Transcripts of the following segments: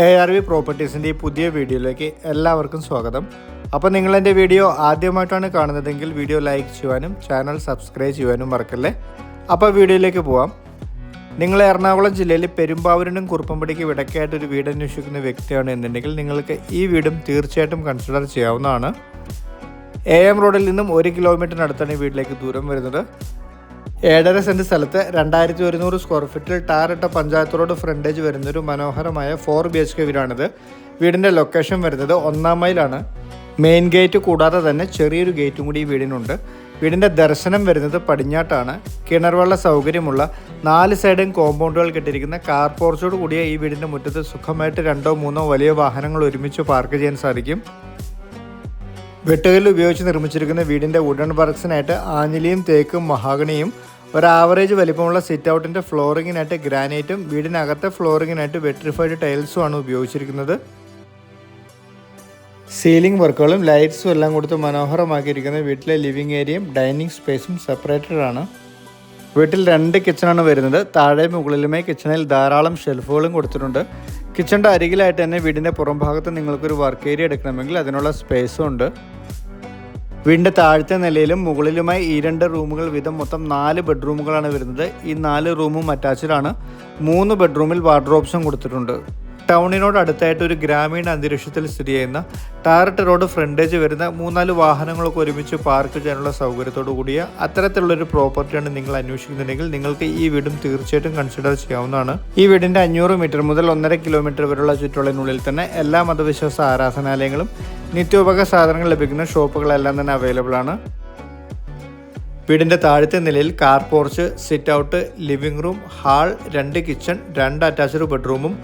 ARV പ്രോപ്പർട്ടീസിൻ്റെ ഈ പുതിയ വീഡിയോയിലേക്ക് എല്ലാവർക്കും സ്വാഗതം. അപ്പോൾ നിങ്ങളെൻ്റെ വീഡിയോ ആദ്യമായിട്ടാണ് കാണുന്നതെങ്കിൽ വീഡിയോ ലൈക്ക് ചെയ്യുവാനും ചാനൽ സബ്സ്ക്രൈബ് ചെയ്യുവാനും മറക്കല്ലേ. അപ്പോൾ വീഡിയോയിലേക്ക് പോവാം. നിങ്ങൾ എറണാകുളം ജില്ലയിൽ പെരുമ്പാവൂരിനും കുറുപ്പമ്പടിക്ക് ഇടയ്ക്കായിട്ടൊരു വീട് അന്വേഷിക്കുന്ന വ്യക്തിയാണ് എന്നുണ്ടെങ്കിൽ നിങ്ങൾക്ക് ഈ വീടും തീർച്ചയായിട്ടും കൺസിഡർ ചെയ്യാവുന്നതാണ്. AM റോഡിൽ നിന്നും 1 കിലോമീറ്ററിനടുത്താണ് ഈ വീട്ടിലേക്ക് ദൂരം വരുന്നത്. 7.5 സെൻറ്റ് സ്ഥലത്ത് 2100 സ്ക്വയർ ഫീറ്റിൽ ടാറിട്ട പഞ്ചായത്ത് റോഡ് ഫ്രണ്ടേജ് വരുന്നൊരു മനോഹരമായ 4 BHK വീടാണിത്. വീടിൻ്റെ ലൊക്കേഷൻ വരുന്നത് 1-ാം മൈലാണ്. മെയിൻ ഗേറ്റ് കൂടാതെ തന്നെ ചെറിയൊരു ഗേറ്റും കൂടി ഈ വീടിനുണ്ട്. വീടിൻ്റെ ദർശനം വരുന്നത് പടിഞ്ഞാട്ടാണ്. കിണർവെള്ള സൗകര്യമുള്ള 4 സൈഡും കോമ്പൗണ്ടുകൾ കെട്ടിയിരിക്കുന്ന കാർ പോർച്ചോട് കൂടിയ ഈ വീടിൻ്റെ മുറ്റത്ത് സുഖമായിട്ട് 2-3 വലിയ വാഹനങ്ങൾ ഒരുമിച്ച് പാർക്ക് ചെയ്യാൻ സാധിക്കും. വെട്ടുകല്ല് ഉപയോഗിച്ച് നിർമ്മിച്ചിരിക്കുന്ന വീടിൻ്റെ വുഡൻ വർക്ക്സിനായിട്ട് ആഞ്ഞിലിയും തേക്കും മഹാഗണിയും ഒരു ആവറേജ് വലിപ്പമുള്ള സിറ്റ് ഔട്ടിൻ്റെ ഫ്ലോറിങ്ങിനായിട്ട് ഗ്രാനൈറ്റും വീടിനകത്തെ ഫ്ലോറിങ്ങിനായിട്ട് വെട്രിഫൈഡ് ടൈൽസുമാണ് ഉപയോഗിച്ചിരിക്കുന്നത്. സീലിംഗ് വർക്കുകളും ലൈറ്റ്സും എല്ലാം കൊടുത്ത് മനോഹരമാക്കിയിരിക്കുന്ന വീട്ടിലെ ലിവിംഗ് ഏരിയയും ഡൈനിങ് സ്പേസും സെപ്പറേറ്റഡ് ആണ്. വീട്ടിൽ 2 കിച്ചണാണ് വരുന്നത്. താഴെ മുകളിലുമായി കിച്ചണിൽ ധാരാളം ഷെൽഫുകളും കൊടുത്തിട്ടുണ്ട്. കിച്ചണിൻ്റെ അരികിലായിട്ട് തന്നെ വീടിൻ്റെ പുറം ഭാഗത്ത് നിങ്ങൾക്കൊരു വർക്ക് ഏരിയ എടുക്കണമെങ്കിൽ അതിനുള്ള സ്പേസും ഉണ്ട്. വീടിൻ്റെ താഴത്തെ നിലയിലും മുകളിലുമായി ഈ 2 റൂമുകൾ വീതം മൊത്തം 4 ബെഡ്റൂമുകളാണ് വരുന്നത്. ഈ 4 റൂമും അറ്റാച്ച്ഡാണ്. 3 ബെഡ്റൂമിൽ വാർഡ്രോബ്സും കൊടുത്തിട്ടുണ്ട്. ടൗണിനോട് അടുത്തായിട്ട് ഒരു ഗ്രാമീണ അന്തരീക്ഷത്തിൽ സ്ഥിതി ചെയ്യുന്ന ടാറിട്ട് റോഡ് ഫ്രണ്ടേജ് വരുന്ന 3-4 വാഹനങ്ങളൊക്കെ ഒരുമിച്ച് പാർക്ക് ചെയ്യാനുള്ള സൗകര്യത്തോടു കൂടിയ അത്തരത്തിലുള്ളൊരു പ്രോപ്പർട്ടിയാണ് നിങ്ങൾ അന്വേഷിക്കുന്നുണ്ടെങ്കിൽ നിങ്ങൾക്ക് ഈ വീടും തീർച്ചയായിട്ടും കൺസിഡർ ചെയ്യാവുന്നതാണ്. ഈ വീടിൻ്റെ 500 മീറ്റർ മുതൽ 1.5 കിലോമീറ്റർ വരെയുള്ള ചുറ്റളവിനുള്ളിൽ തന്നെ എല്ലാ മതവിശ്വാസ ആരാധനാലയങ്ങളും നിത്യോപക സാധനങ്ങൾ ലഭിക്കുന്ന ഷോപ്പുകളെല്ലാം തന്നെ അവൈലബിൾ ആണ്. വീടിൻ്റെ താഴത്തെ നിലയിൽ car porch, sit out, living room, hall, 2 kitchen, 2 attached ബെഡ്റൂമും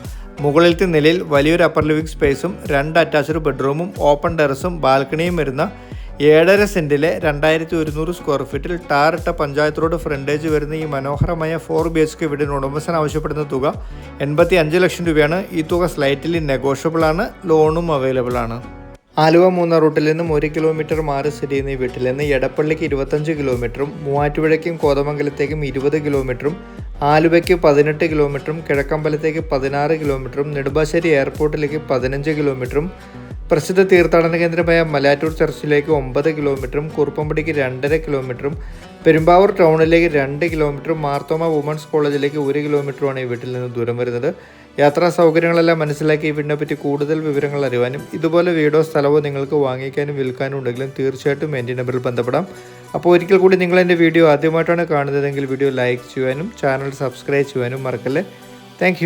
മുകളിലത്തെ നിലയിൽ വലിയൊരു അപ്പർ ലിവിംഗ് സ്പേസും 2 അറ്റാച്ച്ഡ് ബെഡ്റൂമും ഓപ്പൺ ടെറസും ബാൽക്കണിയും വരുന്ന 7.5 സെൻറ്റിലെ 2100 സ്ക്വയർ ഫീറ്റിൽ ടാറിട്ട പഞ്ചായത്ത് റോഡ് ഫ്രണ്ടേജ് വരുന്ന ഈ മനോഹരമായ 4 BHK വീടിന് ഉടമസ്ഥൻ ആവശ്യപ്പെടുന്ന തുക 85 ലക്ഷം രൂപയാണ്. ഈ തുക സ്ലൈറ്റ്ലി നെഗോഷ്യബിൾ ആണ്. ലോണും അവൈലബിൾ ആണ്. ആലുവ-മൂന്നാർ റൂട്ടിൽ നിന്നും 1 കിലോമീറ്റർ മാറി സ്ഥിതി ചെയ്യുന്ന ഈ വീട്ടിൽ നിന്ന് എടപ്പള്ളിക്ക് 25 കിലോമീറ്ററും മൂവാറ്റുപുഴയ്ക്കും കോതമംഗലത്തേക്കും 20 കിലോമീറ്ററും ആലുവയ്ക്ക് 18 കിലോമീറ്ററും കിഴക്കമ്പലത്തേക്ക് 16 കിലോമീറ്ററും നെടുമ്പാശ്ശേരി എയർപോർട്ടിലേക്ക് 15 കിലോമീറ്ററും പ്രസിദ്ധ തീർത്ഥാടന കേന്ദ്രമായ മലയാറ്റൂർ ചർച്ചിലേക്ക് 9 കിലോമീറ്ററും കുറുപ്പമ്പടിക്ക് 2.5 കിലോമീറ്ററും പെരുമ്പാവൂർ ടൗണിലേക്ക് 2 കിലോമീറ്ററും മാർത്തോമ വുമൻസ് കോളേജിലേക്ക് 1 കിലോമീറ്ററുമാണ് ഈ വീട്ടിൽ നിന്ന് ദൂരം വരുന്നത്. യാത്രാ സൗകര്യങ്ങളെല്ലാം മനസ്സിലാക്കി ഈ വീടിനെ പറ്റി കൂടുതൽ വിവരങ്ങൾ അറിയുവാനും ഇതുപോലെ വീടോ സ്ഥലമോ നിങ്ങൾക്ക് വാങ്ങിക്കാനും വിൽക്കാനും ഉണ്ടെങ്കിലും തീർച്ചയായിട്ടും എൻ്റെ നമ്പറിൽ ബന്ധപ്പെടാം. അപ്പോൾ ഒരിക്കൽ കൂടി നിങ്ങൾ എൻ്റെ വീഡിയോ ആദ്യമായിട്ടാണ് കാണുന്നതെങ്കിൽ വീഡിയോ ലൈക്ക് ചെയ്യുവാനും ചാനൽ സബ്സ്ക്രൈബ് ചെയ്യുവാനും മറക്കല്ലേ. താങ്ക്